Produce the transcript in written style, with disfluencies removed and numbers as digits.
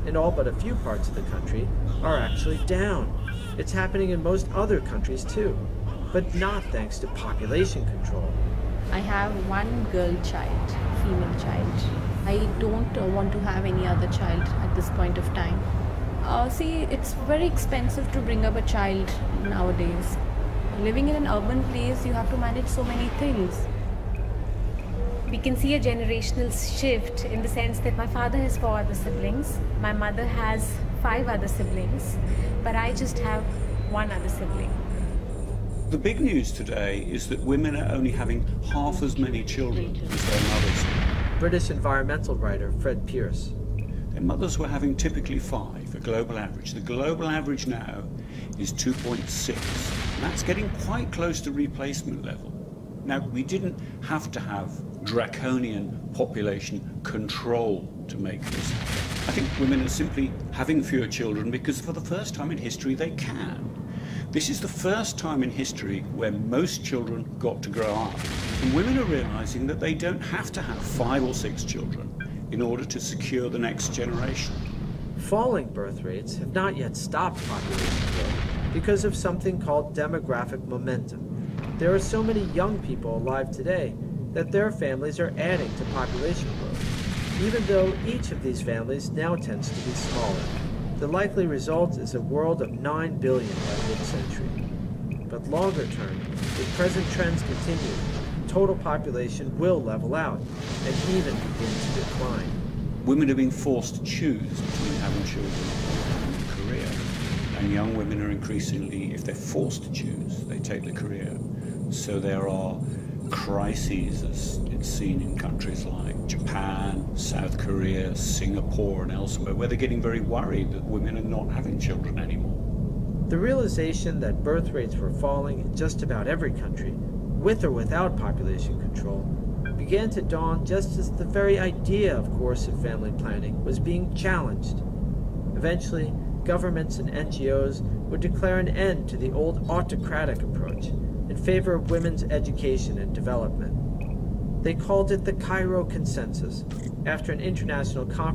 in all but a few parts of the country, are actually down. It's happening in most other countries too, but not thanks to population control. I have one girl child, female child. I don't want to have any other child at this point of time. See, it's very expensive to bring up a child nowadays. Living in an urban place, you have to manage so many things. We can see a generational shift in the sense that my father has 4 other siblings, my mother has 5 other siblings, but I just have 1 other sibling. The big news today is that women are only having half as many children as their mothers. British environmental writer Fred Pearce. Their mothers were having typically 5, a global average. The global average now is 2.6. And that's getting quite close to replacement level. Now, we didn't have to have draconian population control to make this happen. I think women are simply having fewer children because for the first time in history they can. This is the first time in history where most children got to grow up. And women are realizing that they don't have to have 5 or 6 children in order to secure the next generation. Falling birth rates have not yet stopped population growth because of something called demographic momentum. There are so many young people alive today that their families are adding to population growth, even though each of these families now tends to be smaller. The likely result is a world of 9 billion by mid-century. But longer term, if present trends continue, total population will level out and even begin to decline. Women are being forced to choose between having children and a career. And young women are increasingly, if they're forced to choose, they take the career. So there are crises, as it's seen in countries like Japan, South Korea, Singapore, and elsewhere, where they're getting very worried that women are not having children anymore. The realization that birth rates were falling in just about every country, with or without population control, began to dawn just as the very idea of coercive family planning was being challenged. Eventually, governments and NGOs would declare an end to the old autocratic approach in favor of women's education and development. They called it the Cairo Consensus, after an international conference